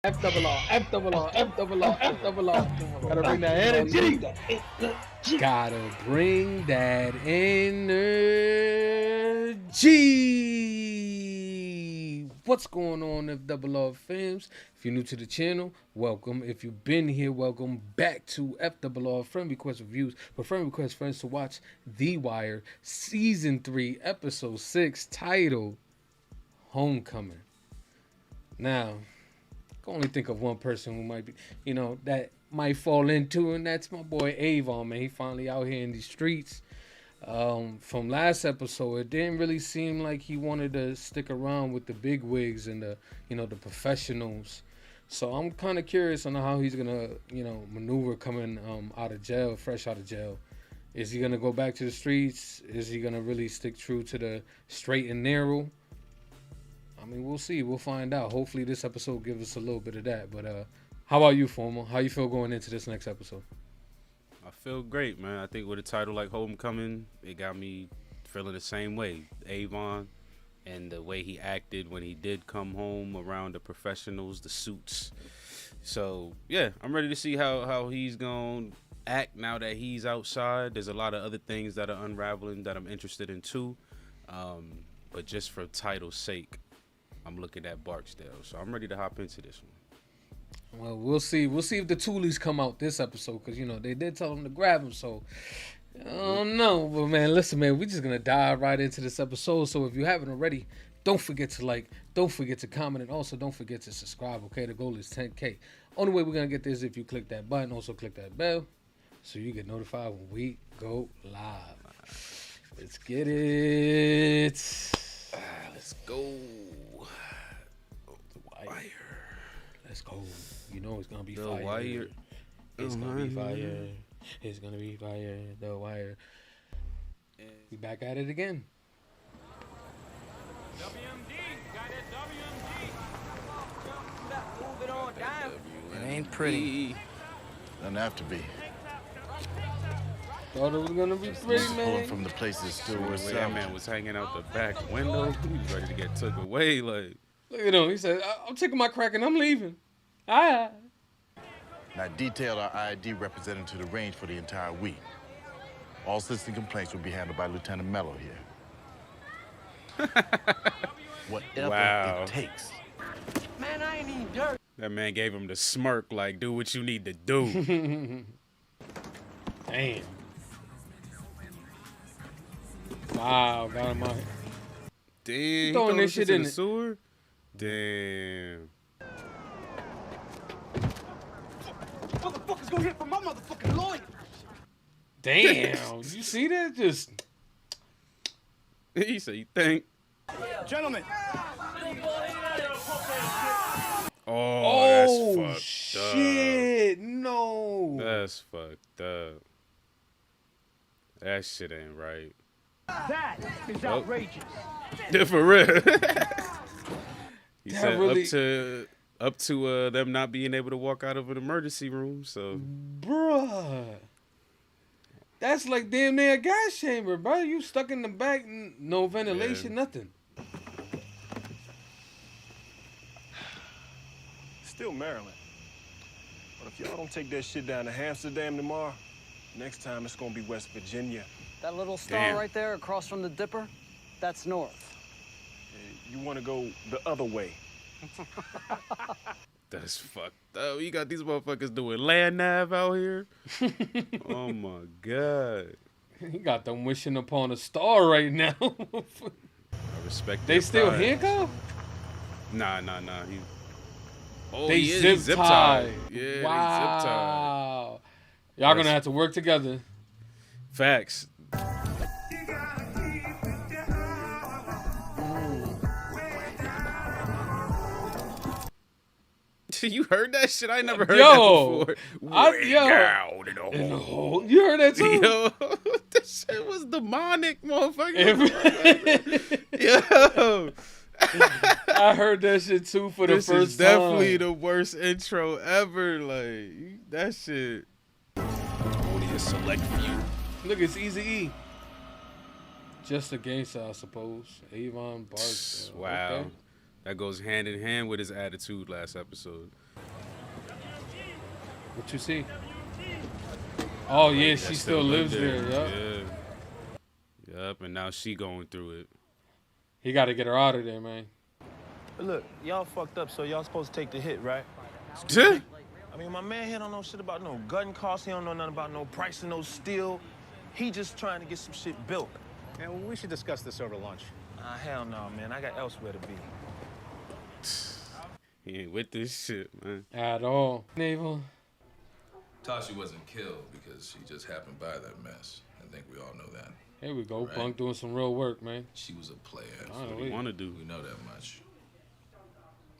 F double R, F double R, F double R, F double R. Gotta bring that energy. Gotta bring that energy. What's going on, F double R fams? If you're new to the channel, welcome. If you've been here, welcome back to F double R Friend Request Reviews. For friend request friends to watch The Wire Season 3, Episode 6, titled Homecoming. Now, I can only think of one person who might be, that might fall into, and that's my boy Avon, man. He finally out here in these streets. From last episode, it didn't really seem like he wanted to stick around with the big wigs and the professionals. So I'm kind of curious on how he's gonna, maneuver coming out of jail, fresh out of jail. Is he gonna go back to the streets? Is he gonna really stick true to the straight and narrow? I mean, we'll see. We'll find out. Hopefully this episode gives us a little bit of that. But how about you, Formal? How you feel going into this next episode? I feel great, man. I think with a title like Homecoming, it got me feeling the same way. Avon and the way he acted when he did come home around the professionals, the suits. So, yeah, I'm ready to see how he's going to act now that he's outside. There's a lot of other things that are unraveling that I'm interested in, too. But just for title's sake, I'm looking at Barksdale, so I'm ready to hop into this one. Well, we'll see. We'll see if the Toolies come out this episode, because, they did tell them to grab him, so I don't know. But, man, listen, man, we're just going to dive right into this episode. So if you haven't already, don't forget to like, don't forget to comment, and also don't forget to subscribe, okay? The goal is 10K. Only way we're going to get this is if you click that button. Also click that bell so you get notified when we go live. Let's get it. Let's go. Wire. Let's go. It's gonna be The fire. Wire. It's gonna be fire. It's gonna be fire. The Wire. We back at it again. WMD, got that WMD. Move it on down. It ain't pretty. Doesn't have to be. Thought it was gonna be pretty, Pulling man. from the places still The worth way that selling. man was hanging out the back window, he was ready to get took away. Like, Look at him. He said, "I'm taking my crack and I'm leaving." Ah. Now detail our ID representative to the range for the entire week. All citizen complaints will be handled by Lieutenant Mello here. Whatever Wow. it takes. Man, I ain't even dirt. that man gave him the smirk, like, do what you need to do. Damn. Wow, got him out. Damn, he throwing this shit in the it. sewer? Damn. Motherfuckers gonna hear from my motherfucking lawyer. Damn. You see that? Just He said, you think? Gentlemen. Oh, that's fucked shit. No. up. That's fucked up. That shit ain't right. That is outrageous. Yeah, for real. He That said really- up to them not being able to walk out of an emergency room. So Bruh. That's like damn near a gas chamber, bro. You stuck in the back, no ventilation, nothing. Still Maryland. But if y'all don't take that shit down to Amsterdam tomorrow, next time it's gonna be West Virginia. That little star Damn. right there across from the Dipper, that's north. You wanna go the other way. that's fucked up. You got these motherfuckers doing land nav out here. Oh my god. He got them wishing upon a star right now. I respect. They their still pride. handcuffed? Nah. He. Oh, They he is. He's zip tied. Yeah, they zip tied. Wow. Y'all gonna have to work together. Facts. You heard that shit? I never heard Yo, that before. I- Way yo. down in the In the hole. hole. You heard that too? Yo, this shit was demonic, motherfucker. Yo, I heard that shit too for the this first is definitely time. the worst intro ever. Like, that shit. Only a select few. Look, it's Easy E. Just a gangster, I suppose. Avon Barksdale. Wow. Okay. That goes hand in hand with his attitude last episode. What you see? Oh yeah, That she still lives there. Yup. Yeah. Yup, and now she going through it. He got to get her out of there, man. But look, y'all fucked up, so y'all supposed to take the hit, right? Yeah. I mean, my man here don't know shit about no gun costs. He don't know nothing about no price of no steel. He just trying to get some shit built. Yeah, well, we should discuss this over lunch. Hell no, man. I got elsewhere to be. He ain't with this shit, man. At all. Naval. Tashi wasn't killed because she just happened by that mess. I think we all know that. Here we go. Right. Punk doing some real work, man. She was a player. That's what we want to do. We know that much.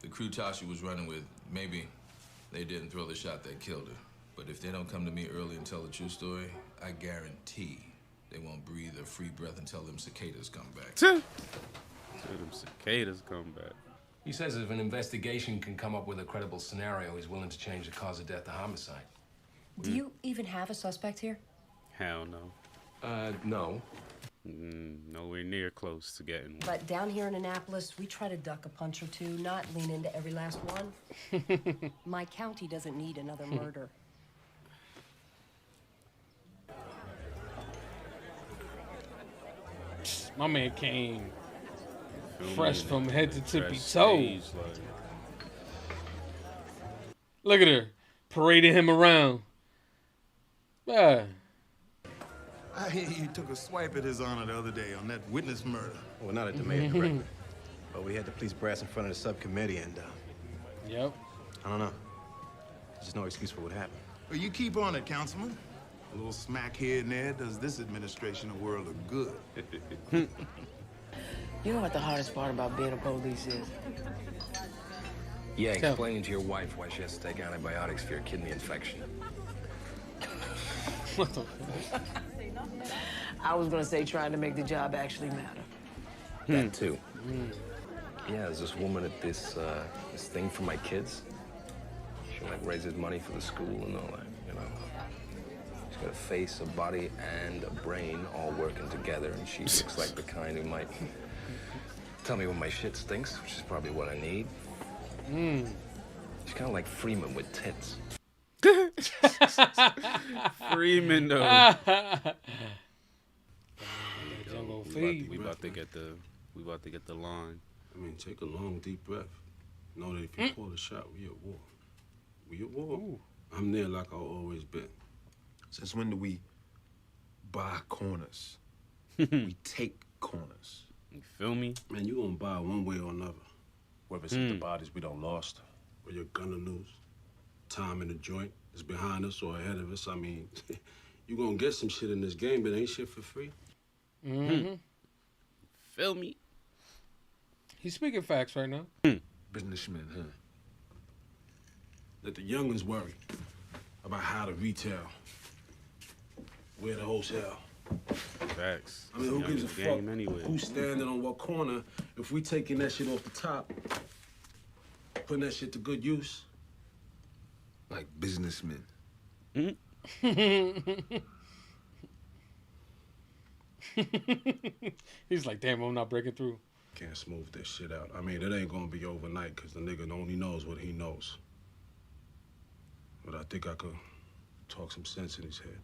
The crew Tashi was running with, maybe they didn't throw the shot that killed her. But if they don't come to me early and tell the true story, I guarantee they won't breathe a free breath until them cicadas come back. Till them cicadas come back. He says if an investigation can come up with a credible scenario, he's willing to change the cause of death to homicide. Do you even have a suspect here? Hell no. No. Nowhere near close to getting one. But down here in Annapolis, we try to duck a punch or two, not lean into every last one. My county doesn't need another murder. My man came Feel fresh me? from head to tippy Fresh toe. stage, like, Look at her parading him around. Yeah. I hear you took a swipe at His Honor the other day on that witness murder. Well, not at the mayor directly. But we had the police brass in front of the subcommittee, and Yep. I don't know. There's just no excuse for what happened. Well, you keep on it, Councilman. A little smack here and there does this administration a world of good. You know what the hardest part about being a police is? Yeah, explaining to your wife why she has to take antibiotics for your kidney infection. What the fuck? I was gonna say trying to make the job actually matter. That too. Yeah, there's this woman at this thing for my kids. She like raises money for the school and all that, you know. She's got a face, a body, and a brain all working together, and she looks like the kind who might tell me when my shit stinks, which is probably what I need. She's kind of like Freeman with tits. Freeman though. Jungle we feed. about to get the line. I mean, take a long, deep breath. Know that if you call a shot, we at war. We at war. Ooh. I'm there like I've always been. Since when do we buy corners? We take corners. You feel me? Man, you gonna buy one way or another. Whether it's the bodies we don't lost. Or you're gonna lose. Time in the joint is behind us or ahead of us. I mean, you gonna get some shit in this game, but ain't shit for free. Feel me? He's speaking facts right now. Businessmen, huh? Let the youngins worry about how to retail, where to wholesale. Facts. I mean, who gives a Youngest fuck game anyway. who's standing on what corner if we taking that shit off the top, putting that shit to good use? Like businessmen. He's like, damn, I'm not breaking through. Can't smooth this shit out. I mean, it ain't gonna be overnight because the nigga only knows what he knows. But I think I could talk some sense in his head.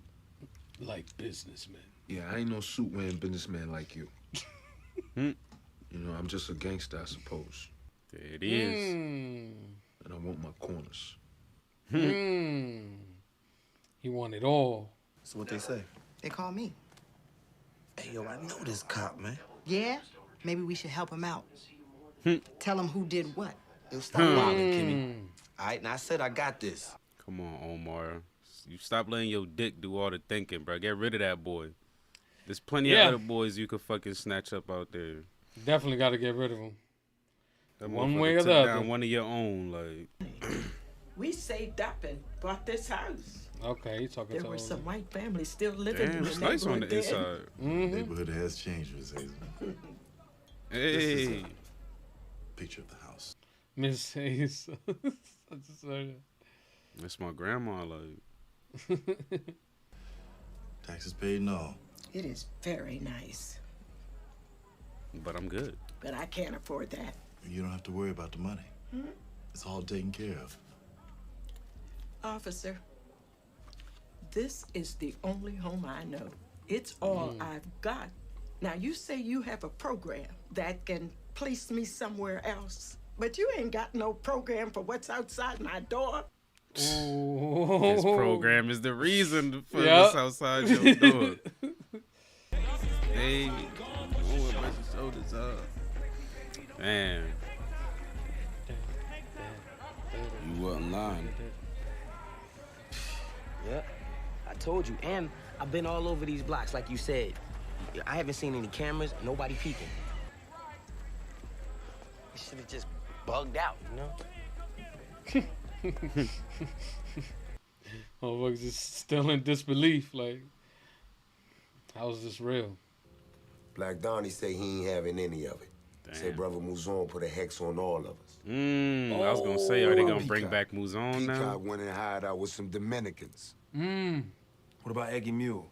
Like businessmen. Yeah, I ain't no suit-wearing businessman like you. You know, I'm just a gangster, I suppose. There it is. And I want my corners. He want it all. So what they say? They call me. Hey, yo, I know this cop, man. Yeah? Maybe we should help him out. Tell him who did what. Yo, stop wilding, Kimmy. All right, now I said I got this. Come on, Omar. You stop letting your dick do all the thinking, bro. Get rid of that boy. There's plenty of other boys you could fucking snatch up out there. Definitely got to get rid of him. That One motherfucker way or took the other. down one of your own, like. We saved up and bought this house. Okay, he's talking There to were him. some white families still living Damn, in it's the nice on the neighborhood then. inside. Neighborhood has changed, Miss Hazel. Hey. This is a picture of the house. Miss Hayes. I just heard it. That's my grandma, like. Taxes paid and all. It is very nice, But I'm good. but I can't afford that. You don't have to worry about the money. It's all taken care of. Officer, This is the only home I know. It's all I've got. Now, you say you have a program that can place me somewhere else, but you ain't got no program for what's outside my door. This program is the reason for what's outside your door. Hey, brush your shoulders up. Man. You wasn't lying. Yeah, I told you. And I've been all over these blocks, like you said. I haven't seen any cameras, nobody peeking. You should have just bugged out, you know? Motherfuckers just still in disbelief. Like, how is this real? Black Donnie say he ain't having any of it. Damn. Say Brother Muzon put a hex on all of us. I was gonna say, are they gonna bring back Muzon now? Peacock went and hired out with some Dominicans. What about Eggy Mule?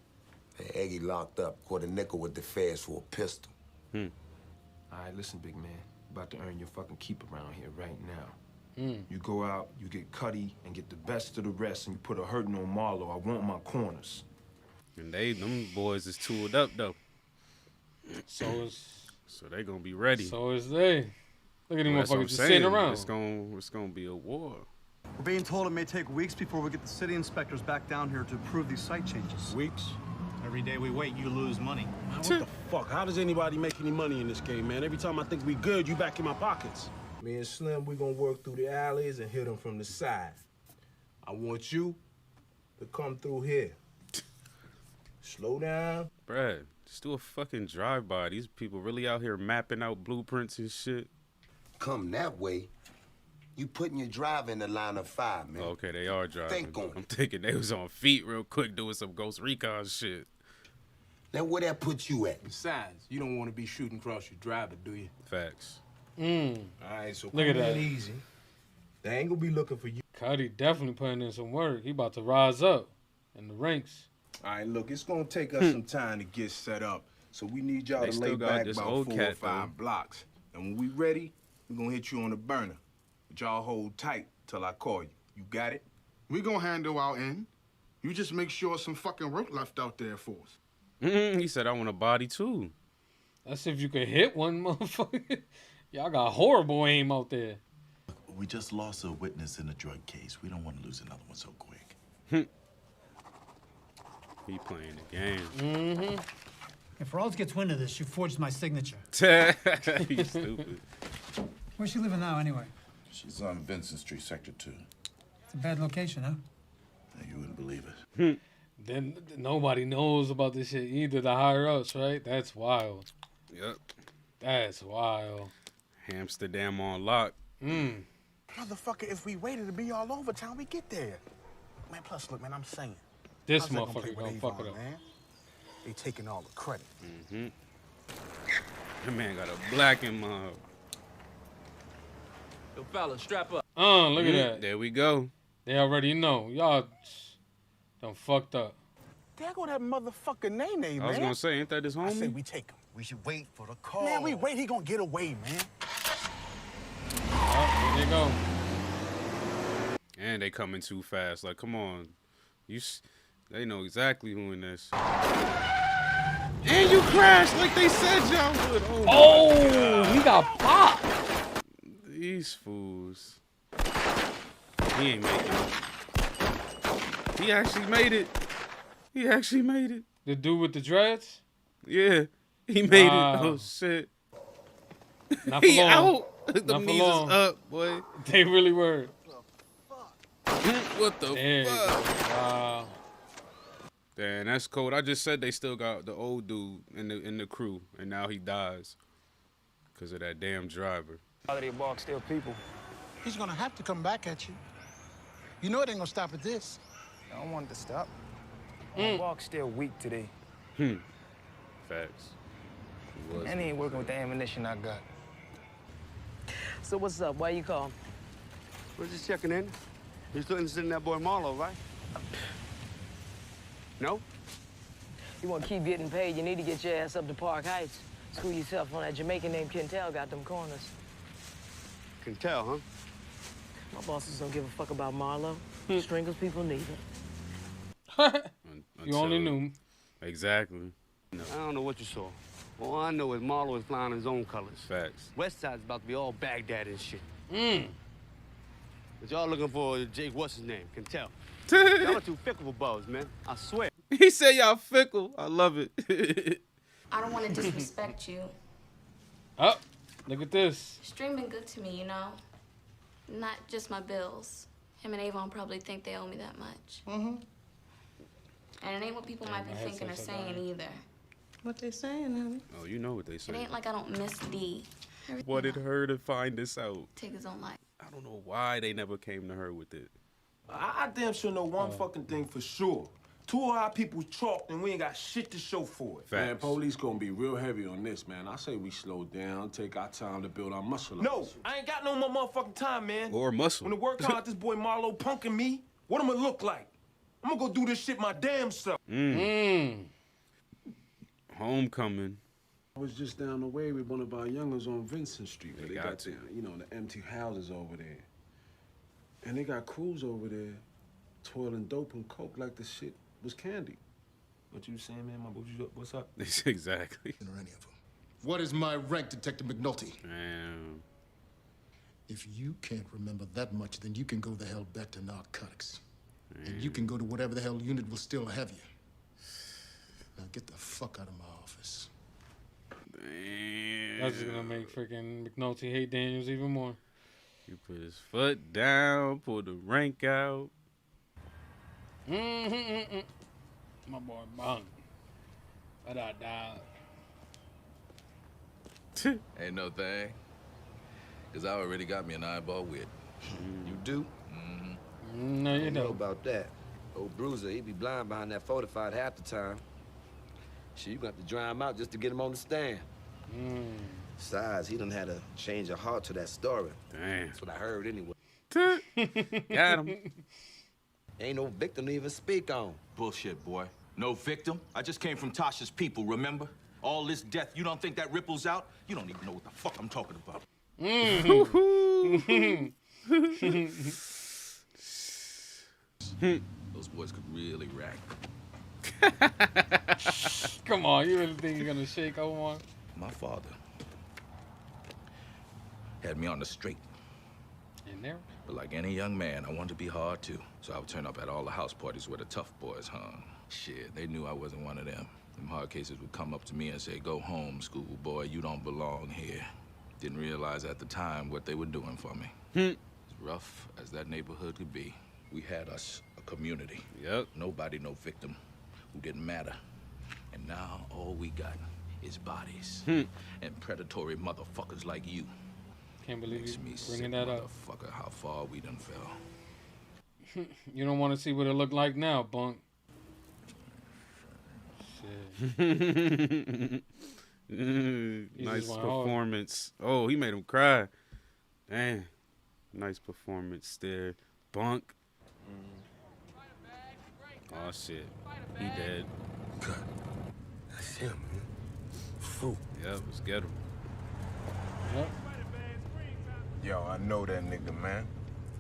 And Eggy locked up, caught a nickel with the feds for a pistol. All right, listen, big man. You're about to earn your fucking keep around here right now. You go out, you get Cuddy, and get the best of the rest, and you put a hurting on Marlo. I want my corners. And them boys is tooled up though. So they gonna be ready. So is they. Look at them That's what I'm motherfuckers just sitting around. It's gonna be a war. We're being told it may take weeks before we get the city inspectors back down here to approve these site changes. Weeks? Every day we wait, you lose money. Man, what the fuck? How does anybody make any money in this game, man? Every time I think we good, you back in my pockets. Me and Slim, we gonna work through the alleys and hit them from the side. I want you to come through here. Slow down. Brad, just do a fucking drive-by. These people really out here mapping out blueprints and shit. Come that way, you putting your driver in the line of fire, man. Okay, they are driving. Think on it. I'm thinking they was on feet real quick doing some Ghost Recon shit. Now where that put you at? Besides, you don't want to be shooting across your driver, do you? Facts. All right, so come Look at in that. easy. They ain't gonna be looking for you. Cuddy definitely putting in some work. He about to rise up in the ranks. All right, look, it's gonna take us some time to get set up. So we need y'all They to still lay got back this about old 4 or cat, 5 though. blocks. And when we ready, we're gonna hit you on the burner. But y'all hold tight till I call you. You got it? We gonna handle our end. You just make sure some fucking work left out there for us. He said, I want a body too. That's if you could hit one motherfucker. Y'all got horrible aim out there. We just lost a witness in a drug case. We don't want to lose another one so quick. He playing the game. If Rawls gets wind of this, you forged my signature. You stupid. Where's she living now, anyway? She's on Vincent Street, Sector 2. It's a bad location, huh? You wouldn't believe it. Then nobody knows about this shit either. The higher ups, right? That's wild. Yep. That's wild. Amsterdam on lock. Motherfucker, if we waited, it'd be all over time we get there. Man, plus, look, man, I'm saying. This how's that motherfucker play gonna with fuck it Avon, up. Man? They taking all the credit. That man got a black in my. Yo, fella, strap up. Look at that. There we go. They already know. Y'all done fucked up. There go that motherfucker Nene, man. I was gonna say, ain't that his homie? I say we take him. We should wait for the call. Man, we wait. He gonna get away, man. Oh, there they go. And they coming too fast. Like, come on. They know exactly who in this. And you crashed like they said y'all would. Oh, he got popped. These fools. He ain't making it. He actually made it. He actually made it. The dude with the dreads? Yeah. He made Wow. it. Oh, shit. Not for He long. out. Not The for knees long. is up, boy. They really were. What the There you fuck? go. Wow. Damn, that's cold. I just said they still got the old dude in the crew, and now he dies because of that damn driver. Quality of bark still people. He's gonna have to come back at you. You know it ain't gonna stop at this. I don't want it to stop. My bark's still weak today. Facts. He was. And he ain't working with the ammunition I got. So what's up? Why you call? We're just checking in. You're still interested in that boy Marlo, right? No? You want to keep getting paid, you need to get your ass up to Park Heights. School yourself on that Jamaican named Quintel got them corners. Can tell, huh? My bosses don't give a fuck about Marlo. Stringers people neither. You only knew. Exactly. No. I don't know what you saw. All I know is Marlo is flying his own colors. Facts. West Side's about to be all Baghdad and shit. Mm. But y'all looking for Jake, what's his name? Can tell. Y'all are too fickle for buzz, man. I swear. He said y'all fickle. I love it. I don't want to disrespect you. Oh, look at this. Stream been good to me, you know? Not just my bills. Him and Avon probably think they owe me that much. Mm-hmm. And it ain't what people might be thinking or saying either. What they saying, honey? Oh, you know what they It say. ain't like I don't miss D. Wanted her to find this out. Take his own life. I don't know why they never came to her with it. I damn sure know one fucking thing for sure. 2 of our people chalked and we ain't got shit to show for it. Man, police gonna be real heavy on this, man. I say we slow down, take our time to build our muscle up. No, I ain't got no more motherfucking time, man. Or muscle. When the work hard, this boy Marlo punking me, what am I look like? I'm gonna go do this shit my damn self. Homecoming. I was just down the way with one of our youngers on Vincent Street. Where they got got to. the empty houses over there. And they got crews over there twirling dope and coke like the shit was candy. What you saying, man? What's up? Exactly. Or any of them. What is my rank, Detective McNulty? Damn. If you can't remember that much, then you can go the hell back to narcotics. And you can go to whatever the hell unit will still have you. Now get the fuck out of my office. Damn. That's just gonna make freaking McNulty hate Daniels even more. He put his foot down, pulled the rank out. My boy Bong. Da. Ain't no thing. Cause I already got me an eyeball wit. You do? No, you I don't know don't. about that. Old Bruiser, he be blind behind that 45 half the time. Shit, you gonna have to dry him out just to get him on the stand. Besides, he done had a change of heart to that story. Damn. That's what I heard anyway. Got him. Ain't no victim to even speak on. Bullshit, boy. No victim. I just came from Tasha's people, remember? All this death, you don't think that ripples out? You don't even know what the fuck I'm talking about. Those boys could really rack. Come on, you really think you're gonna shake Omar? My father had me on the straight. In there? But like any young man, I wanted to be hard too. So I would turn up at all the house parties where the tough boys hung. Shit, they knew I wasn't one of them. Them hard cases would come up to me and say, "Go home, schoolboy, you don't belong here." Didn't realize at the time what they were doing for me. As rough as that neighborhood could be, we had us a community. Yep. Nobody, no victim who didn't matter. And now all we got is bodies. And predatory motherfuckers like you. Can't believe Makes you me bringing sick, that up. motherfucker, how far we done fell. You don't want to see what it looked like now, Bunk. Shit. Nice performance. Oh, he made him cry. Damn. Nice performance there. Bunk. Oh, shit. He dead. That's him, man. Fool. Yep, let's get him. Yep. Yo, I know that nigga, man.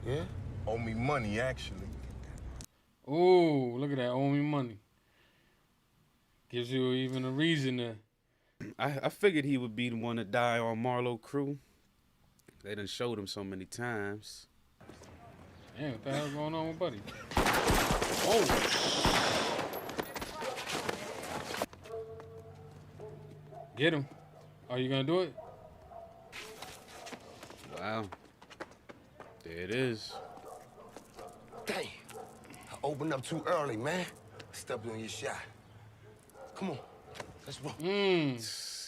Yeah? Owe me money, actually. Ooh, look at that. Owe me money. Gives you even a reason to. I figured he would be the one to die on Marlo crew. They done showed him so many times. Damn, what the hell's going on with Buddy? Oh! Get him. Are you gonna do it? Wow. There it is. Damn. I opened up too early, man. Stepped on your shot. Come on. Let's roll. He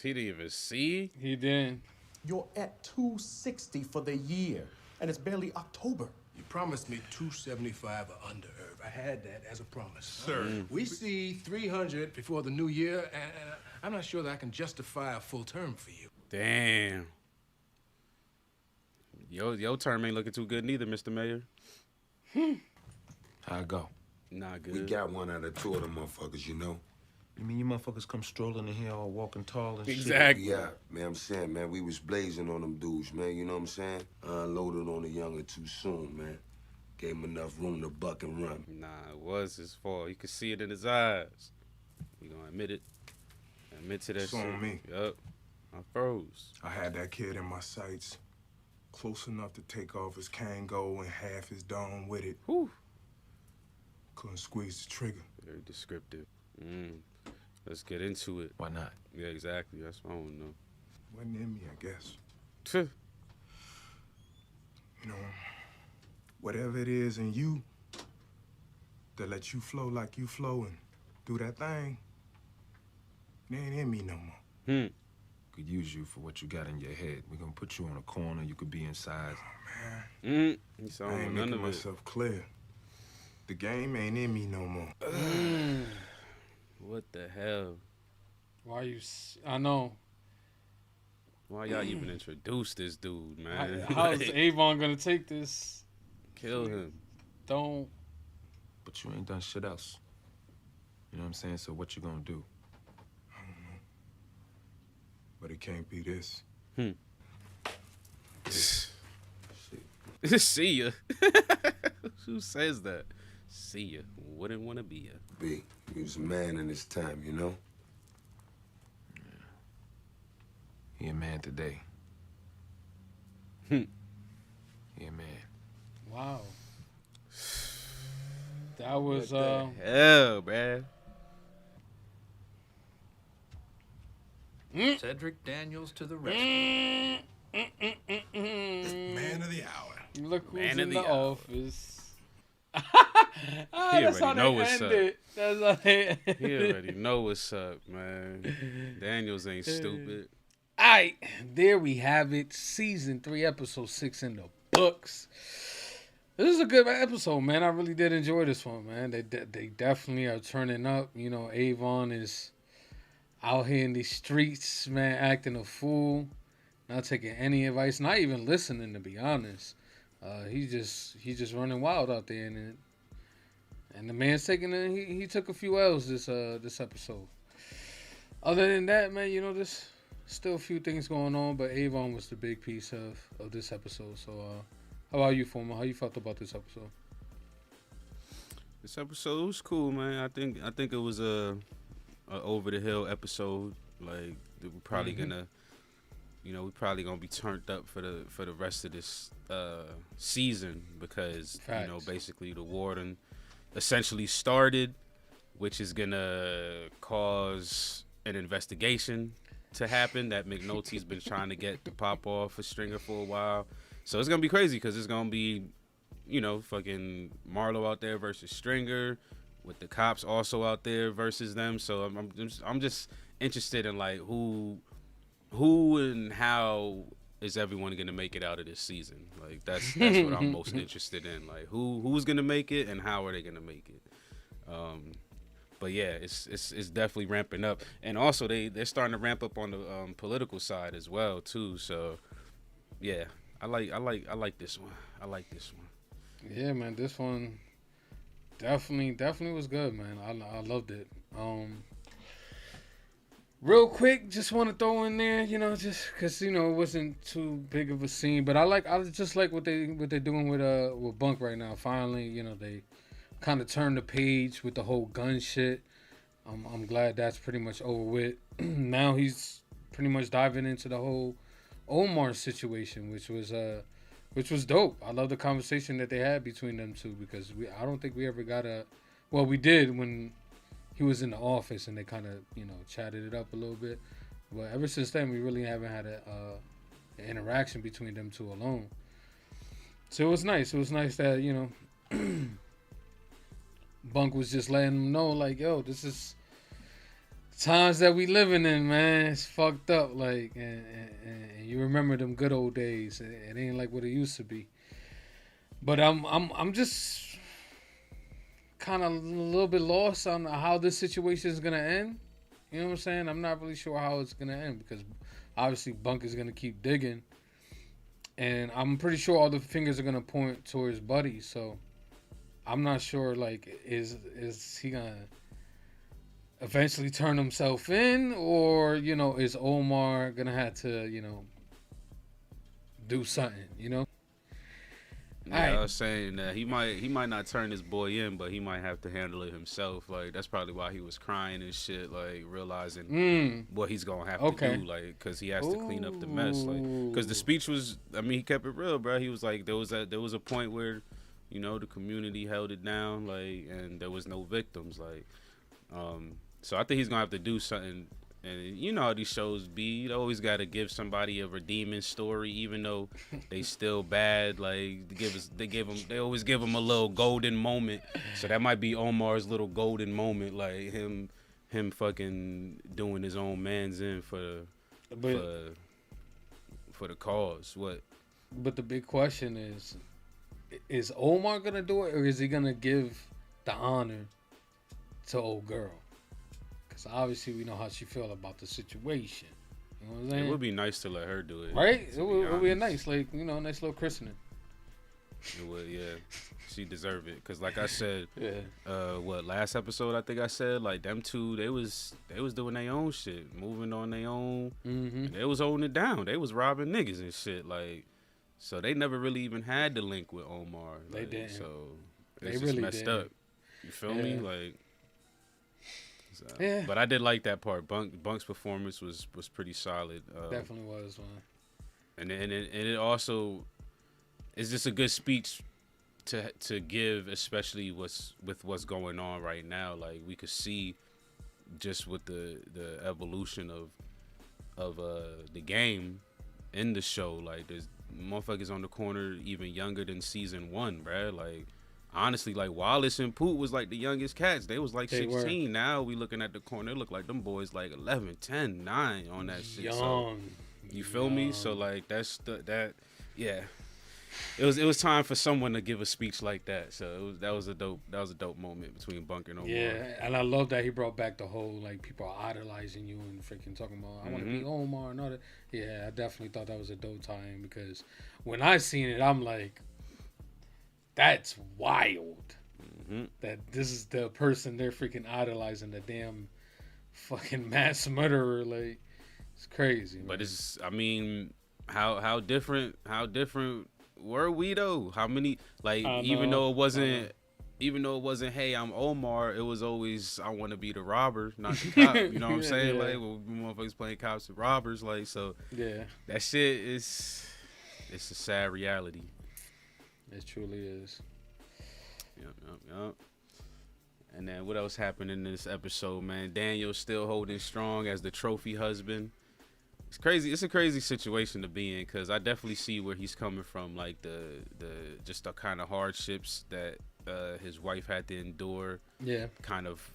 didn't even see. He didn't. You're at 260 for the year, and it's barely October. You promised me 275 or under, Herb. I had that as a promise. Sir. We see 300 before the new year, and I'm not sure that I can justify a full term for you. Damn. Your term ain't looking too good neither, Mr. Mayor. How it go? Not good. We got one out of 2 of them motherfuckers, you know? You mean you motherfuckers come strolling in here all walking tall and Exactly. shit? Yeah, man, I'm saying, man, we was blazing on them dudes, man, you know what I'm saying? Unloaded on the younger too soon, man. Gave him enough room to buck and run. Nah, it was his fault. You could see it in his eyes. We gonna admit it. Admit to that It's shit. on me. Yup. I froze. I had that kid in my sights, close enough to take off his Kango and half his dome with it. Whew. Couldn't squeeze the trigger. Very descriptive. Let's get into it. Why not? Yeah, exactly. That's what I want to know. Wasn't in me, I guess. Tuh. You know, whatever it is in you that lets you flow like you flow and do that thing, it ain't in me no more. Could use you for what you got in your head. We're gonna put you on a corner. You could be inside. Oh, You man. I ain't making myself clear. The game ain't in me no more. What the hell? Why you? I know. Why y'all even introduce this dude, man? How's Avon gonna take this? Kill him. Don't. But you ain't done shit else. You know what I'm saying? So what you gonna do? I don't know. But it can't be this. See ya. Who says that? See ya. Wouldn't want to be ya. B, he was a man in his time, you know? He a man today. He a man. Wow. That was What the hell, man. Cedric Daniels to the rescue. Man of the hour. Look who's Man in of the the hour. office. He That's how already know they what's up. ended. That's how they He already know what's up, man. Daniels ain't stupid. All right, there we have it. Season 3, episode 6 in the books. This is a good episode, man. I really did enjoy this one, man. They definitely are turning up. You know, Avon is out here in these streets, man, acting a fool, not taking any advice, not even listening, to be honest. He's just running wild out there, and the man's taking he took a few L's this episode. Other than that, man, you know, there's still a few things going on, but Avon was the big piece of this episode. So, how about you, Formal? How you felt about this episode? This episode was cool, man. I think it was a over the hill episode. Like we're probably gonna, we're probably gonna be turned up for the rest of this season because basically the warden essentially started, which is gonna cause an investigation to happen that McNulty's been trying to get to pop off for Stringer for a while. So it's gonna be crazy because it's gonna be, fucking Marlo out there versus Stringer, with the cops also out there versus them. So I'm just interested in like who and how is everyone gonna make it out of this season? Like that's what I'm most interested in. Like who's gonna make it and how are they gonna make it? But yeah, it's definitely ramping up, and also they're starting to ramp up on the political side as well too. So yeah, I like this one. I like this one. Yeah, man, this one definitely was good, man. I loved it. Real quick, just want to throw in there, just because it wasn't too big of a scene, but I just like what they're doing with Bunk right now. Finally, they kind of turned the page with the whole gun shit. I'm glad that's pretty much over with. Now he's pretty much diving into the whole Omar situation, which was dope. I love the conversation that they had between them two because I don't think we ever got we did when he was in the office and they kind of chatted it up a little bit, but ever since then we really haven't had an interaction between them two alone. So it was nice. It was nice that Bunk was just letting them know, like, yo, this is times that we living in, man. It's fucked up, like, and you remember them good old days. It ain't like what it used to be. But I'm just kind of a little bit lost on how this situation is gonna end. You know what I'm saying? I'm not really sure how it's gonna end because obviously Bunk is gonna keep digging, and I'm pretty sure all the fingers are gonna point towards Buddy. So I'm not sure, like, is he gonna eventually turn himself in, or is Omar gonna have to do something? Yeah, I was saying that he might not turn his boy in, but he might have to handle it himself. Like that's probably why he was crying and shit, like realizing what he's gonna have to do, like because he has to clean up the mess, like because the speech was. I mean, he kept it real, bro. He was like, there was a point where, you know, the community held it down, like, and there was no victims, like, so I think he's gonna have to do something. And you know how these shows be. You always got to give somebody a redeeming story, even though they still bad. Like they always give them a little golden moment. So that might be Omar's little golden moment, like him fucking doing his own man's in for the cause. What? But the big question is Omar gonna do it, or is he gonna give the honor to old girl? Because obviously we know how she feel about the situation. You know what I'm saying? It would be nice to let her do it. Right? It would be a nice, like, you know, nice little christening. It would, yeah. She deserved it. Because like I said, last episode I think I said, like, them two, they was doing their own shit, moving on their own. And they was holding it down. They was robbing niggas and shit. Like, so they never really even had the link with Omar. They like, didn't. So They it's really just messed didn't. up. You feel me? Like, so, yeah. But I did like that part. Bunk's performance was pretty solid. Definitely was, man. And it also is just a good speech to give, especially with what's going on right now. Like we could see just with the evolution of the game in the show. Like there's motherfuckers on the corner even younger than season 1, bruh. Like honestly, like Wallace and Poot was like the youngest cats. They was like 16. Now we looking at the corner, they look like them boys like 11, 10, 9 on that shit. So, you feel me? So like yeah. It was time for someone to give a speech like that. So that was a dope moment between Bunk and Omar. Yeah, and I love that he brought back the whole like people are idolizing you and freaking talking about I want to be Omar and all that. Yeah, I definitely thought that was a dope time because when I seen it, I'm like, that's wild. That this is the person they're freaking idolizing, the damn fucking mass murderer. Like, it's crazy. But it's, I mean, how different were we though? How many, like, even though it wasn't, hey, I'm Omar, it was always, I want to be the robber, not the cop. You know what I'm saying? Like, well, motherfuckers playing cops and robbers, like, so. Yeah. That shit it's a sad reality. It truly is. Yep. And then what else happened in this episode, man? Daniel's still holding strong as the trophy husband. It's crazy. It's a crazy situation to be in because I definitely see where he's coming from, like the just the kind of hardships that his wife had to endure. Yeah. Kind of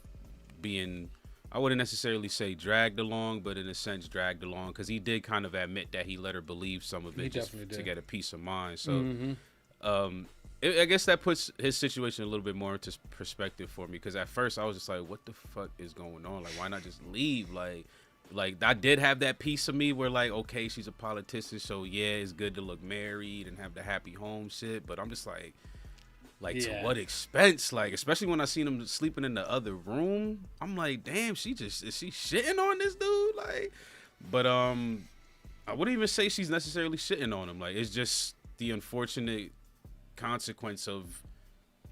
being, I wouldn't necessarily say dragged along, but in a sense dragged along because he did kind of admit that he let her believe some of it just to get a peace of mind. So, I guess that puts his situation a little bit more into perspective for me because at first I was just like, what the fuck is going on? Like, why not just leave? Like I did have that piece of me where like, okay, she's a politician, so yeah, it's good to look married and have the happy home shit. But I'm just like to what expense? Like, especially when I seen him sleeping in the other room, I'm like, damn, is she shitting on this dude? Like, but I wouldn't even say she's necessarily shitting on him. Like, it's just the unfortunate consequence of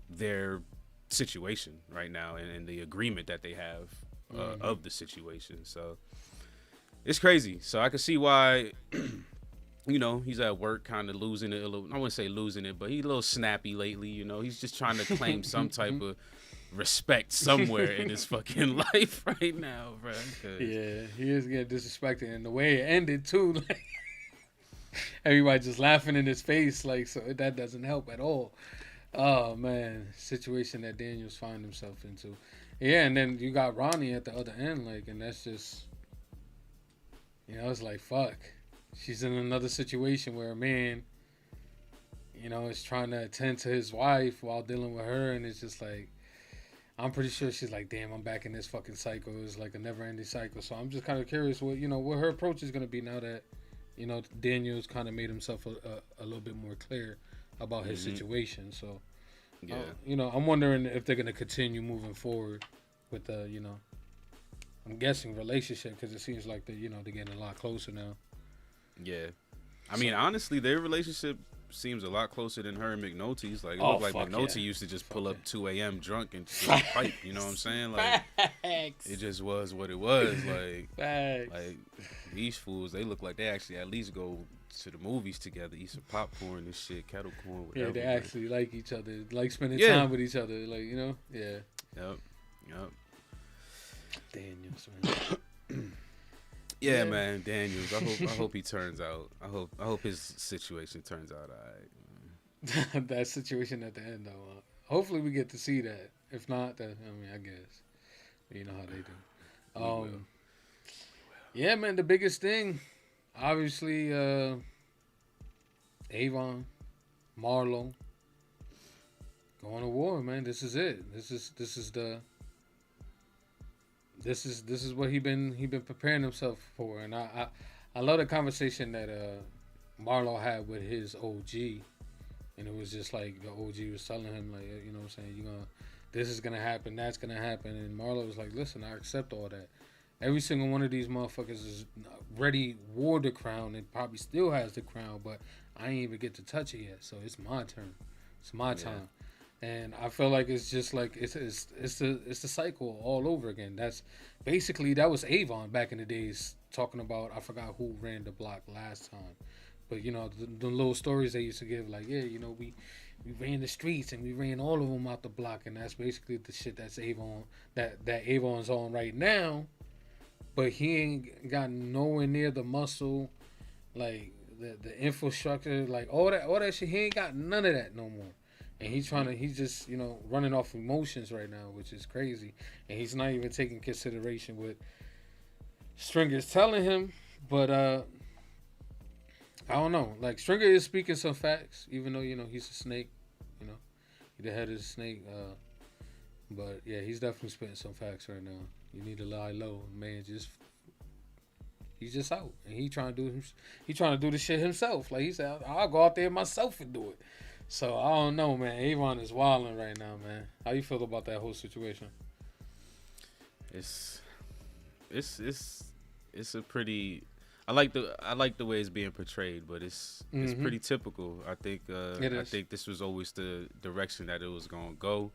their situation right now and the agreement that they have of the situation. So it's crazy. So I can see why you know, he's at work kind of losing it a little. I wouldn't say losing it, but he's a little snappy lately. You know, he's just trying to claim some type of respect somewhere in his fucking life right now, bro. Yeah, he is getting disrespected, and the way it ended too, like everybody just laughing in his face, like, so that doesn't help at all. Oh man, situation that Daniels find himself into. Yeah, and then you got Ronnie at the other end, like, and that's just, you know, it's like fuck. She's in another situation where a man, you know, is trying to attend to his wife while dealing with her, and it's just like, I'm pretty sure she's like, damn, I'm back in this fucking cycle. It's like a never-ending cycle. So I'm just kind of curious what, you know, what her approach is going to be now that, you know, Daniel's kind of made himself a little bit more clear about his situation. So, yeah, you know, I'm wondering if they're going to continue moving forward with the, you know, I'm guessing relationship, because it seems like they're, you know, they're getting a lot closer now. Yeah. I mean, honestly, their relationship seems a lot closer than her and McNulty's. Like, it Oh, looked like fuck McNulty yeah. used to just pull up 2 a.m. drunk and just pipe. You know what I'm saying? Like, Facts. it just was what it was. Like, Facts. like these fools, they look like they actually at least go to the movies together, eat some popcorn and shit, kettle corn, whatever. Yeah, they like- actually like each other, like spending Yeah. time with each other, like, you know. Yeah. Yep. Daniels, man. Yeah, man, Daniels. I hope he turns out. I hope his situation turns out alright. That situation at the end, though. Hopefully, we get to see that. If not, then I guess you know how they do. Yeah, man. The biggest thing, obviously, Avon, Marlo, going to war, man. This is it. This is what he been preparing himself for, and I love the conversation that Marlo had with his OG, and it was just like the OG was telling him, like, you know what I'm saying, this is gonna happen, that's gonna happen, and Marlo was like, listen, I accept all that. Every single one of these motherfuckers is ready, wore the crown, and probably still has the crown, but I ain't even get to touch it yet, so it's my turn, it's my time. And I feel like it's just like it's the cycle all over again. That was Avon back in the days, talking about, I forgot who ran the block last time, but the little stories they used to give, like, yeah, we ran the streets and we ran all of them out the block, and that's basically the shit that's Avon that Avon's on right now. But he ain't got nowhere near the muscle, like the infrastructure, like all that shit. He ain't got none of that no more. And he's just, running off emotions right now, which is crazy. And he's not even taking consideration what Stringer's telling him. But I don't know. Like, Stringer is speaking some facts, even though, he's a snake. He's the head of the snake. But yeah, he's definitely spitting some facts right now. You need to lie low, man. He's just out, and he trying to do the shit himself. Like he said, I'll go out there myself and do it. So I don't know, man. Avon is wilding right now, man. How you feel about that whole situation? It's a pretty. I like the way it's being portrayed, but it's pretty typical. I think this was always the direction that it was gonna go.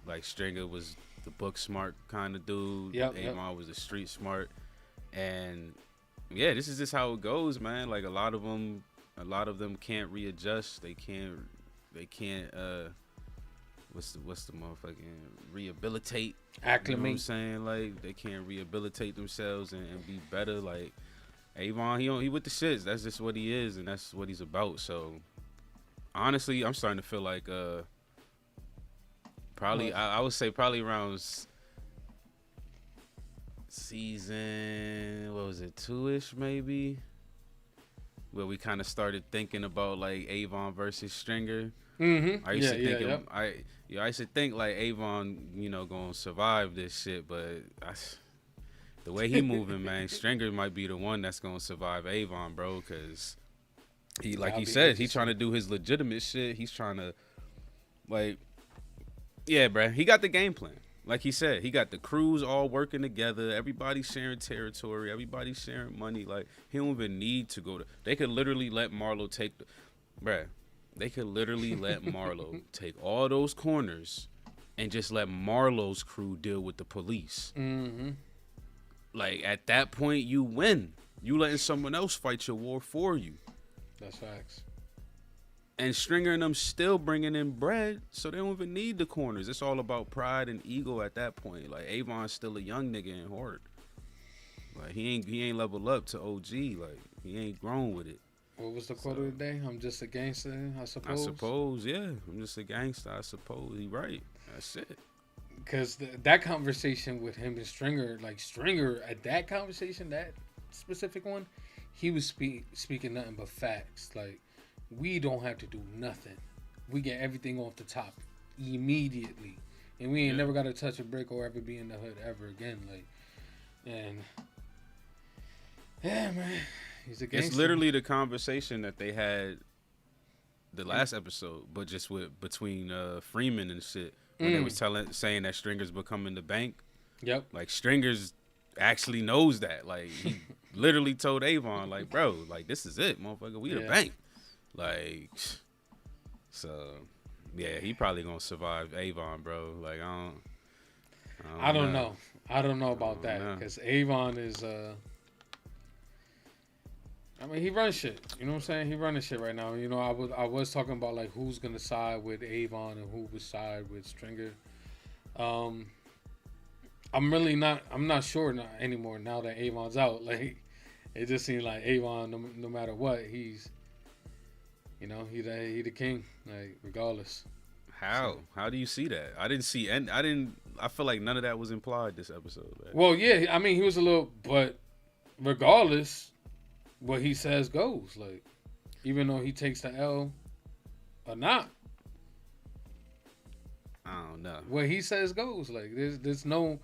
Like Stringer was the book smart kind of dude. Avon was the street smart, and yeah, this is just how it goes, man. Like a lot of them can't readjust. They can't. What's the motherfucking rehabilitate? Acclimate. You know what I'm saying? Like they can't rehabilitate themselves and be better. Like Avon, he with the shits. That's just what he is, and that's what he's about. So honestly, I'm starting to feel like probably I would say probably around season, what was it, 2-ish maybe, where we kind of started thinking about like Avon versus Stringer. I used to think like Avon, gonna survive this shit, but the way he moving, man, Stringer might be the one that's gonna survive Avon, bro, because he, like he said, he's trying to do his legitimate shit. He's trying to, like, yeah, bro, he got the game plan. Like he said, he got the crews all working together. Everybody sharing territory. Everybody sharing money. Like, he don't even need to go to. They could literally let Marlo take, bruh. They could literally let Marlo take all those corners and just let Marlo's crew deal with the police. Mm-hmm. Like, at that point, you win. You letting someone else fight your war for you. That's facts. And Stringer and them still bringing in bread, so they don't even need the corners. It's all about pride and ego at that point. Like, Avon's still a young nigga in heart. Like, he ain't leveled up to OG. Like, he ain't grown with it. What was the quote of the day? I'm just a gangster, I suppose. I suppose, yeah. I'm just a gangster, I suppose. He right. That's it. Because that conversation with him and Stringer, like Stringer, at that conversation, that specific one, he was speaking nothing but facts. Like, we don't have to do nothing. We get everything off the top immediately. And we ain't never got to touch a brick or ever be in the hood ever again. Like, and yeah, man. He's a gangster. It's literally the conversation that they had the last episode, but just between Freeman and shit. When they was saying that Stringer's becoming the bank. Yep. Like, Stringer's actually knows that. Like, he literally told Avon, like, bro, like, this is it, motherfucker. We the bank. Like, so yeah, he probably gonna survive Avon, bro. Like I don't know. I don't know about that because Avon is I mean, he runs shit. You know what I'm saying? He running shit right now. You know, I was talking about like who's gonna side with Avon and who would side with Stringer. I'm not sure anymore now that Avon's out. Like, it just seems like Avon, no matter what, he's, you know, he the king. Like, regardless. How do you see that? I feel like none of that was implied this episode. Man. Well, yeah, I mean, he was a little, but regardless, what he says goes. Like, even though he takes the L or not, I don't know. what he says goes. Like, there's no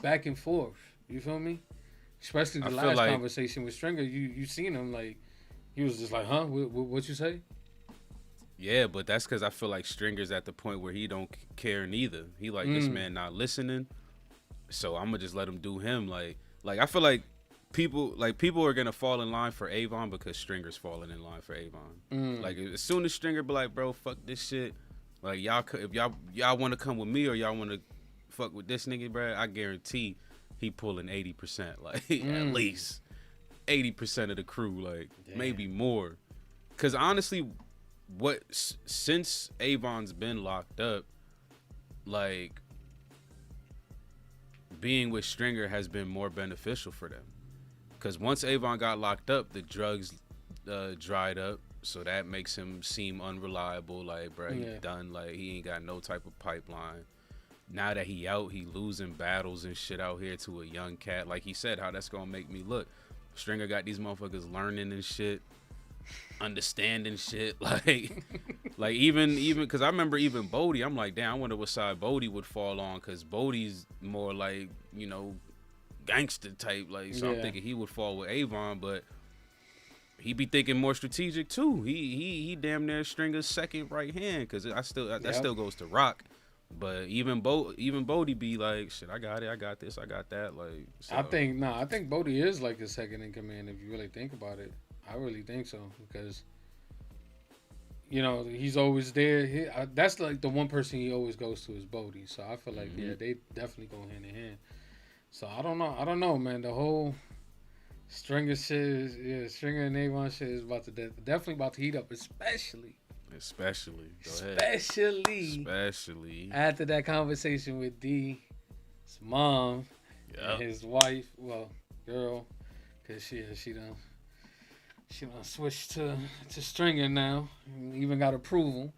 back and forth. You feel me? Especially the last conversation with Stringer. You seen him, like, he was just like, huh? What you say? Yeah, but that's because I feel like Stringer's at the point where he don't care neither. He like, this man not listening, so I'm gonna just let him do him. Like I feel like people are gonna fall in line for Avon because Stringer's falling in line for Avon. Like, as soon as Stringer be like, bro, fuck this shit. Like, if y'all want to come with me or y'all want to fuck with this nigga, bro, I guarantee he pulling 80%. Like, at least 80% of the crew. Like, maybe more. Cause honestly, since Avon's been locked up, like, being with Stringer has been more beneficial for them. Because once Avon got locked up, the drugs dried up, so that makes him seem unreliable. Like, bro, he's done. Like, he ain't got no type of pipeline. Now that he out, he losing battles and shit out here to a young cat. Like he said, how that's gonna make me look. Stringer got these motherfuckers learning and shit, understanding shit. Like even because I remember even Bodie, I'm like, damn, I wonder what side Bodie would fall on, because Bodie's more like, you know, gangster type. Like, so I'm thinking he would fall with Avon, but he be thinking more strategic too. He damn near Stringer's second right hand, because that still goes to Rock. But even Bodie be like, shit, I got it, I got this, I got that. Like, so. I think Bodie is like the second in command if you really think about it. I really think so, because, you know, he's always there. That's like the one person he always goes to is Bodie. So I feel like they definitely go hand in hand. So I don't know, man. The whole Stringer shit Stringer and Avon shit is definitely about to heat up, especially after that conversation with D's mom and his wife, well, girl, because she done switched to Stringer now, even got approval.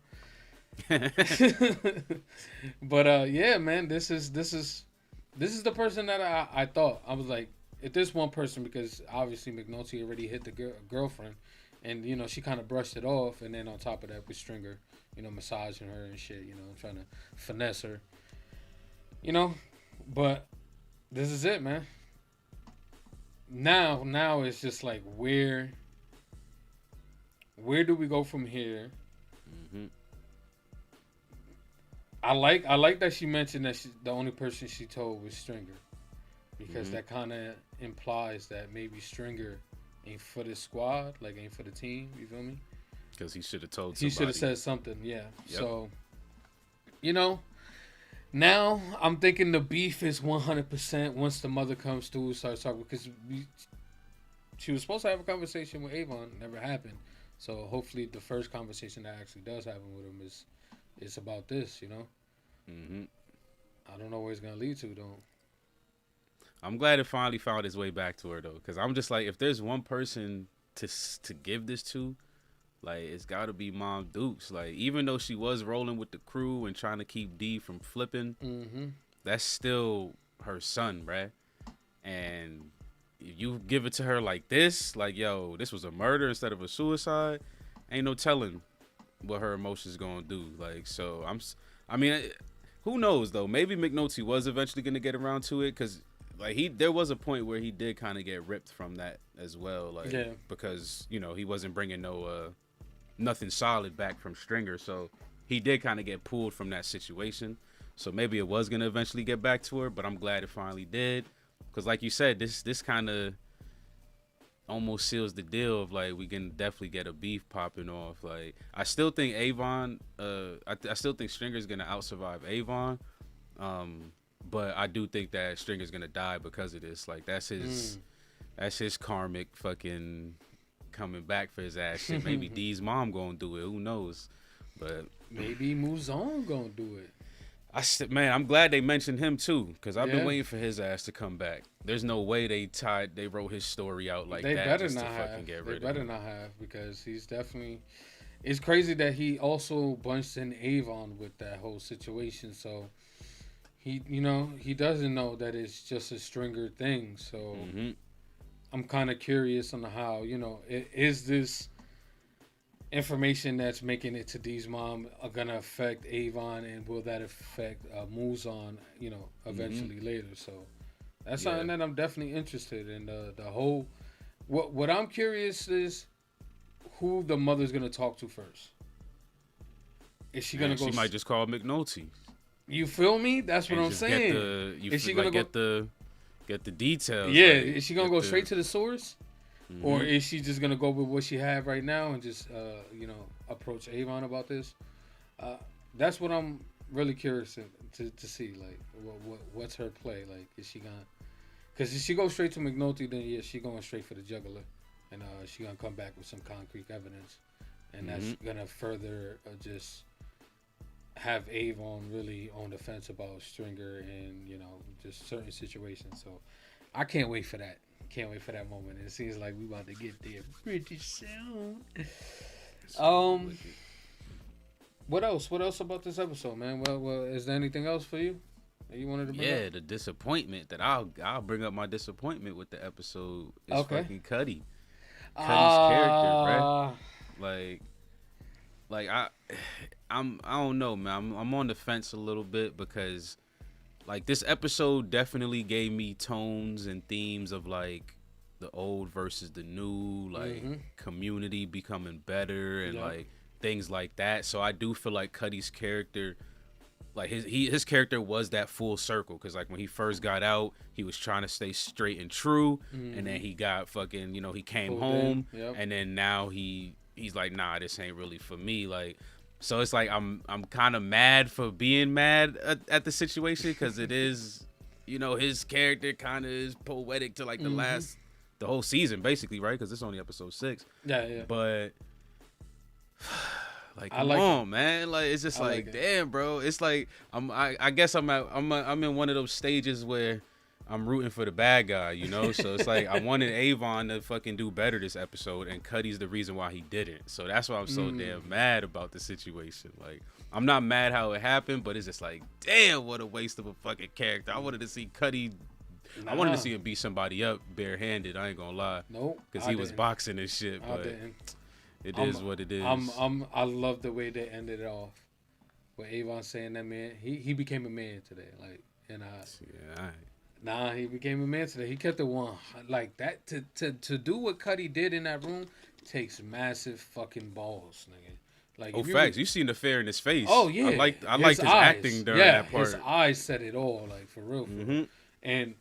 But yeah, man, this is the person that I thought. I was like, if this one person, because obviously McNulty already hit the girlfriend. And, you know, she kind of brushed it off. And then on top of that, with Stringer, you know, massaging her and shit, you know, trying to finesse her. You know, but this is it, man. Now it's just like, where do we go from here? Mm-hmm. I like that she mentioned that the only person she told was Stringer. Because that kind of implies that maybe Stringer ain't for the squad, like ain't for the team. You feel me? Because he should have told somebody. He should have said something, yeah. Yep. So, you know, now I'm thinking the beef is 100% once the mother comes through, starts talking, because she was supposed to have a conversation with Avon, never happened. So hopefully the first conversation that actually does happen with him is about this, you know. I don't know where it's gonna lead to though. I'm glad it finally found its way back to her, though, because I'm just like, if there's one person to give this to, like, it's got to be Mom Dukes. Like, even though she was rolling with the crew and trying to keep D from flipping, that's still her son, bruh. And if you give it to her like this, like, yo, this was a murder instead of a suicide, ain't no telling what her emotions gonna do. Like, so I mean, who knows, though? Maybe McNulty was eventually going to get around to it, because like there was a point where he did kind of get ripped from that as well, like because, you know, he wasn't bringing nothing solid back from Stringer, so he did kind of get pulled from that situation. So maybe it was gonna eventually get back to her, but I'm glad it finally did, because like you said, this kind of almost seals the deal of like we can definitely get a beef popping off. Like I still think Avon, I still think Stringer's gonna outsurvive Avon, but I do think that Stringer's gonna die because of this. Like that's his karmic fucking coming back for his ass shit. Maybe D's mom gonna do it. Who knows? But maybe Muzon gonna do it. Man, I'm glad they mentioned him too, because I've been waiting for his ass to come back. There's no way they wrote his story out like they that better just not to have. fucking get They rid better of him. not have, because he's definitely. It's crazy that he also bunched in Avon with that whole situation. So he doesn't know that it's just a Stringer thing. So I'm kind of curious on how is this information that's making it to D's mom gonna affect Avon, and will that affect Muzon, eventually later? So that's something that I'm definitely interested in. The whole what I'm curious is who the mother's gonna talk to first. Is she gonna go? She might just call McNulty. You feel me? That's what I'm saying. Is she gonna get the details? Yeah, like, is she gonna go straight to the source? Or is she just gonna go with what she have right now and just approach Avon about this? That's what I'm really curious to see. Like, what's her play? Like, is she gonna? Because if she goes straight to McNulty, then she going straight for the jugular, and she gonna come back with some concrete evidence, and that's gonna further just have Avon really on the fence about Stringer and just certain situations. So I can't wait for that. Can't wait for that moment. It seems like we about to get there pretty soon. What else? What else about this episode, man? Well, is there anything else for you that you wanted to bring up? Yeah, the disappointment that I'll bring up my disappointment with the episode is fucking Cuddy. Cuddy's character, bro. Like I don't know, man. I'm on the fence a little bit because. Like, this episode definitely gave me tones and themes of, like, the old versus the new, like, community becoming better and, like, things like that. So I do feel like Cuddy's character, like, his character was that full circle. Because, like, when he first got out, he was trying to stay straight and true. And then he got fucking, he came home. And then now he's like, nah, this ain't really for me. Like... So it's like I'm kind of mad for being mad at the situation because it is, his character kind of is poetic to like the whole season basically, right? Because it's only episode 6. Yeah. But like, come on, man. Like it's just like damn, bro. It's like I guess I'm in one of those stages where I'm rooting for the bad guy, So it's like I wanted Avon to fucking do better this episode, and Cuddy's the reason why he didn't. So that's why I'm so damn mad about the situation. Like, I'm not mad how it happened, but it's just like, damn, what a waste of a fucking character. I wanted to see Cuddy. I wanted to see him beat somebody up barehanded. I ain't gonna lie. Nope. Because he was boxing and shit, but it is what it is. I love the way they ended it off. With Avon saying that man, he became a man today. Like, and Nah, he became a man today. He kept it one. Like that to do what Cuddy did in that room takes massive fucking balls, nigga. Like, facts. You seen the fear in his face. Oh yeah. I liked his acting during that part. His eyes said it all, like for real. And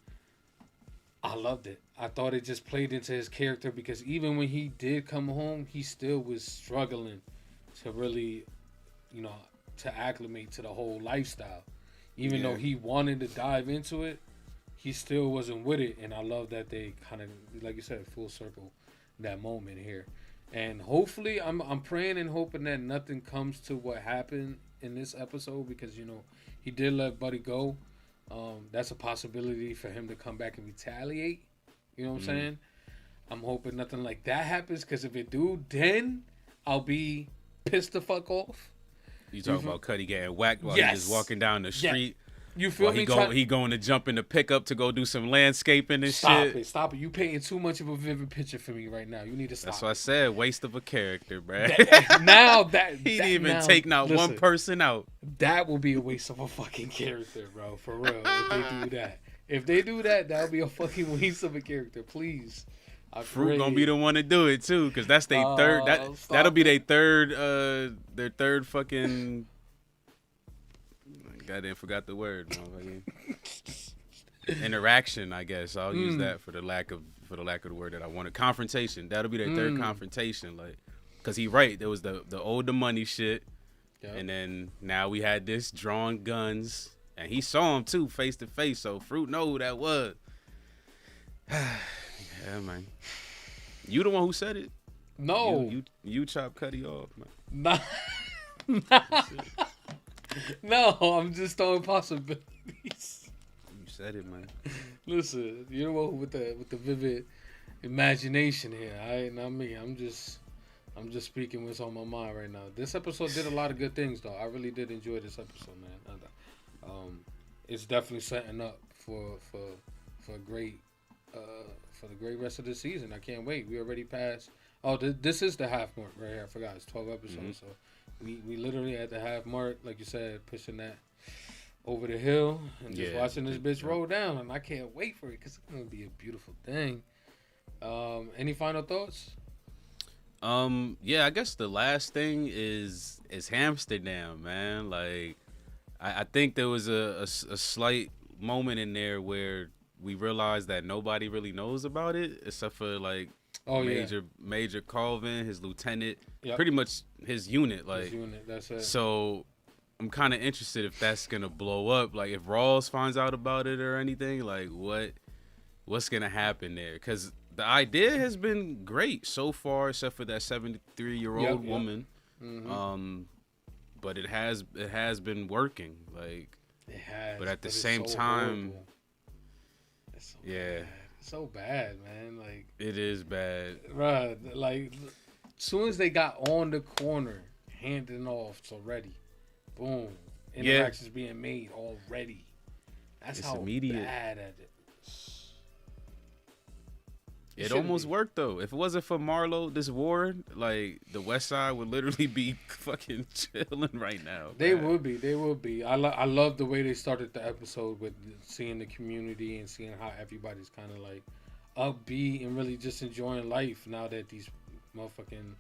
I loved it. I thought it just played into his character because even when he did come home, he still was struggling to really, to acclimate to the whole lifestyle. Even though he wanted to dive into it, he still wasn't with it, and I love that they kind of, like you said, full circle that moment here. And hopefully, I'm praying and hoping that nothing comes to what happened in this episode because, he did let Buddy go. That's a possibility for him to come back and retaliate. You know what I'm saying? I'm hoping nothing like that happens because if it do, then I'll be pissed the fuck off. You talking about Cuddy getting whacked while he's just walking down the street? You feel me? He going to jump in the pickup to go do some landscaping and shit. Stop it. You painting too much of a vivid picture for me right now. You need to stop. That's what I said. Waste of a character, bruh. He didn't even take one person out. That will be a waste of a fucking character, bro. For real. If they do that, that'll be a fucking waste of a character. Please. Fruit gonna be the one to do it too, because that's their third. That'll be their third fucking. Goddamn, forgot the word. Interaction, I guess. I'll use that for the lack of for the lack of the word that I wanted. Confrontation. That'll be their third confrontation. Like, cause he right. There was the older money shit, and then now we had this drawing guns, and he saw him too face to face. So Fruit know who that was. Yeah, man. You the one who said it. No. You chop Cuddy off, man. Nah. No, I'm just throwing possibilities. You said it, man. Listen, you're the one with the vivid imagination here. Not me. I'm just speaking what's on my mind right now. This episode did a lot of good things, though. I really did enjoy this episode, man. It's definitely setting up for a great for the great rest of the season. I can't wait. We already passed. Oh, this is the half mark right here. I forgot. It's 12 episodes, so we literally at the half mark, like you said, pushing that over the hill and just watching this bitch roll down. And I can't wait for it because it's gonna be a beautiful thing. Any final thoughts? Yeah, I guess the last thing is Amsterdam, man. Like, I think there was a slight moment in there where we realized that nobody really knows about it except for like Major Colvin, his lieutenant, pretty much his unit. Like, his unit, that's it. So I'm kind of interested if that's gonna blow up. Like, if Rawls finds out about it or anything, like what's gonna happen there? Because the idea has been great so far, except for that 73-year-old woman. Mm-hmm. But it has been working. Like, it has. But at the same time, it's so bad, man. Like, it is bad, right? Like, as soon as they got on the corner, handing off already, boom, interactions being made already. That's how immediate. Bad at it. It almost worked though. If it wasn't for Marlo, this war, like the West Side would literally be fucking chilling right now. They would be. I love the way they started the episode with seeing the community and seeing how everybody's kind of like upbeat and really just enjoying life now that these motherfucking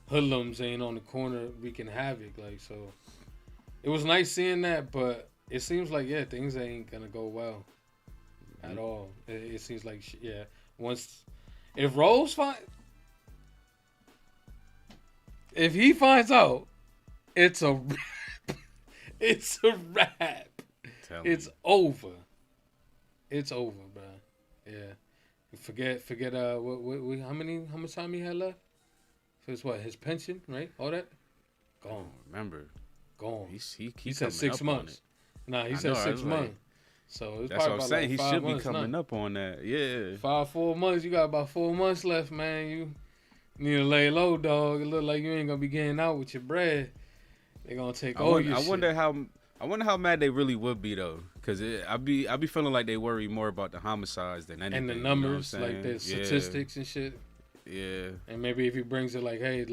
hoodlums ain't on the corner wreaking havoc. Like, so it was nice seeing that, but it seems like things ain't gonna go well at all. It seems like once. If Rose if he finds out, it's a wrap. It's a wrap. It's over. It's over, bro. Yeah. Forget. How much time he had left? His his pension, right? All that gone. Remember, gone. He said 6 months. Nah, he said 6 months. So it's that's what I'm saying. Like he should be months, coming up on that. Yeah. 4 months. You got about 4 months left, man. You need to lay low, dog. It look like you ain't gonna be getting out with your bread. They gonna take all your shit. I wonder how mad they really would be though, because I be feeling like they worry more about the homicides than anything. And the numbers, like the statistics and shit. Yeah. And maybe if he brings it like, hey,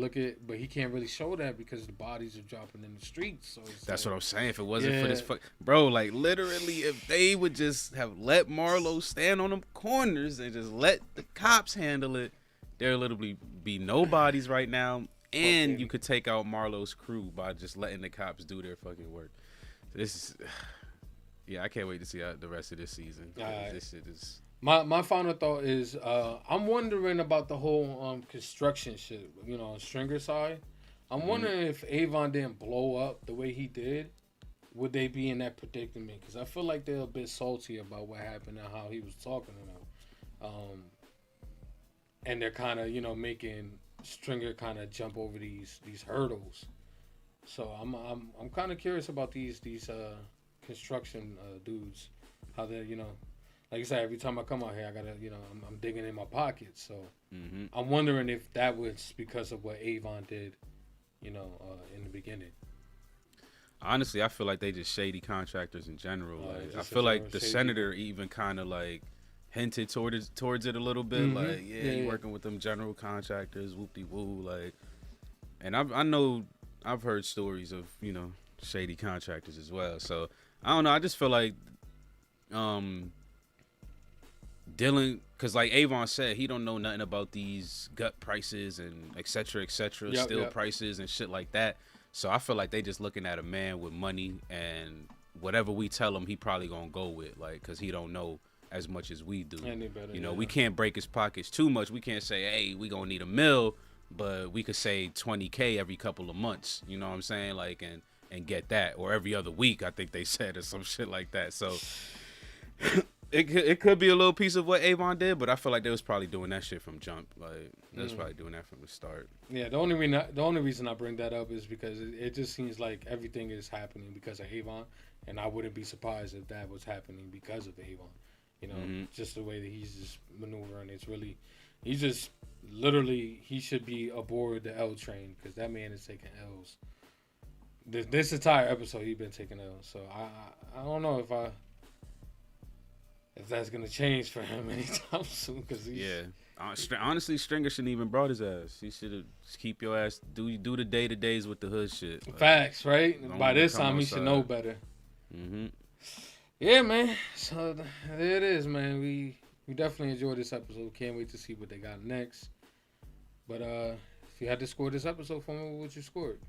but he can't really show that because the bodies are dropping in the streets. So that's what I'm saying. If it wasn't for this bro, like literally, if they would just have let Marlo stand on them corners and just let the cops handle it, there'll literally be no bodies right now. And you could take out Marlo's crew by just letting the cops do their fucking work. This is, I can't wait to see the rest of this season. This shit is. My final thought is I'm wondering about the whole construction shit, on Stringer side. I'm wondering if Avon didn't blow up the way he did, would they be in that predicament? Because I feel like they're a bit salty about what happened and how he was talking to them. And they're kind of, making Stringer kind of jump over these hurdles. So I'm kind of curious about these construction dudes, how they're, like I said, every time I come out here, I gotta, I'm digging in my pockets. So I'm wondering if that was because of what Avon did, in the beginning. Honestly, I feel like they just shady contractors in general. I feel like the senator even kind of like hinted towards it a little bit. Like, you working with them general contractors, whoop-de-woo. Like, and I know I've heard stories of, shady contractors as well. So I don't know. I just feel like, Dylan, because like Avon said, he don't know nothing about these gut prices and et cetera, steel prices and shit like that. So I feel like they just looking at a man with money, and whatever we tell him, he probably gonna go with, like, because he don't know as much as we do. Any better, You know, yeah. we can't break his pockets too much. We can't say, hey, we gonna need $1 million, but we could say $20K every couple of months. You know what I'm saying? Like, and get that, or every other week, I think they said, or some shit like that. So it could be a little piece of what Avon did, but I feel like they was probably doing that shit from jump. Like, they was probably doing that from the start. Yeah, the only reason I bring that up is because it just seems like everything is happening because of Avon, and I wouldn't be surprised if that was happening because of Avon. You know, just the way that he's just maneuvering. It's really, he's just literally, he should be aboard the L train because that man is taking L's. This entire episode, he's been taking L's. So I don't know if that's gonna change for him anytime soon. Cause honestly, Stringer shouldn't even brought his ass. He should have keep your ass do the day to days with the hood shit. Like, facts, right? don't By this come time, he outside. should know better. Yeah, man. So there it is, man. We definitely enjoyed this episode. Can't wait to see what they got next. But if you had to score this episode for me, what would you score it?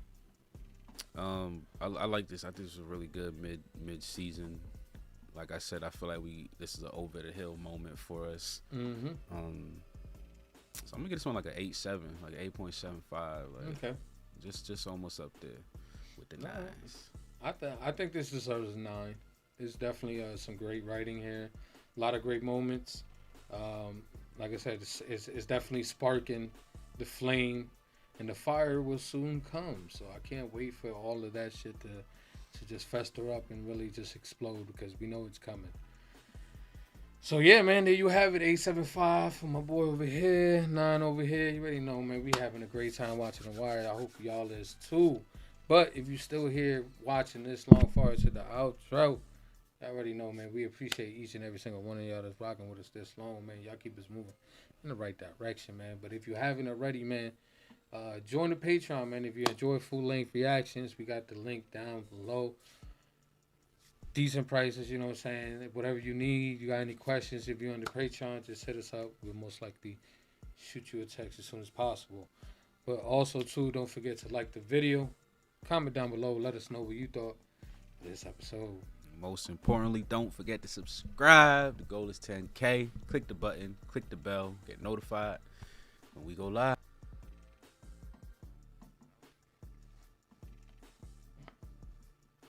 I like this. I think this is a really good mid season. Like I said, I feel like this is an over the hill moment for us. So I'm gonna get this one like an 8.7, like 8.75. Like, okay, just almost up there with the nines. I think this deserves a 9. It's definitely some great writing here, a lot of great moments. Like I said, it's definitely sparking the flame, and the fire will soon come. So I can't wait for all of that shit to just fester up and really just explode because we know it's coming. So yeah, man, there you have it. 8.75 for my boy over here, 9 over here. You already know, man, we having a great time watching The Wire. I hope y'all is too. But if you still here watching this long far to the outro, I already know, man, we appreciate each and every single one of y'all that's rocking with us this long, man. Y'all keep us moving in the right direction, man. But if you haven't already, man, join the Patreon, man. If you enjoy full-length reactions, we got the link down below. Decent prices, you know what I'm saying? Whatever you need, you got any questions, if you're on the Patreon, just hit us up. We'll most likely shoot you a text as soon as possible. But also, too, don't forget to like the video. Comment down below. Let us know what you thought of this episode. Most importantly, don't forget to subscribe. The goal is 10K. Click the button, click the bell, get notified when we go live.